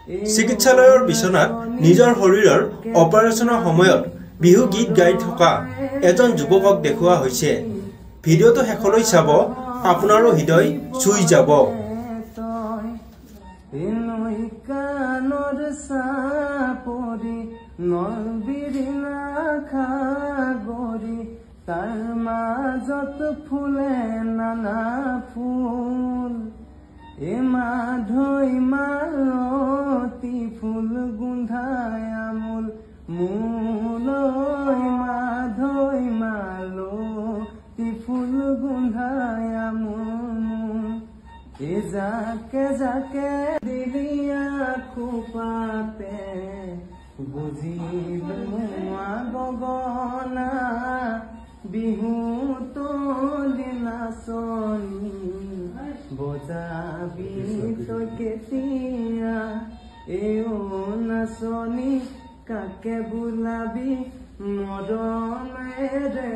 চিকিৎসালয়ৰ বিছনাত নিজৰ শৰীৰৰ অপাৰেচনৰ সময়ত বিহু গীত গাই থকা এজন যুৱকক দেখুওৱা হৈছে। ভিডিঅ'টো শেষলৈ চাব, আপোনাৰো হৃদয় চুই যাব। তাৰ মাজত ফুলে নানা ফুল, মাধৈ মালতী ফুল গোন্ধায় আমোল মূলৈ, মাধৈ মালতী ফুল গোন্ধায় আমোল। জাকে জাকে দিলিয়া খোপাতে বুজিলো গগনা, বিহু তলি নাচনি বজাবি তই কেতিয়া, এও নাচনি কাকে বোলাবি মৰমেৰে।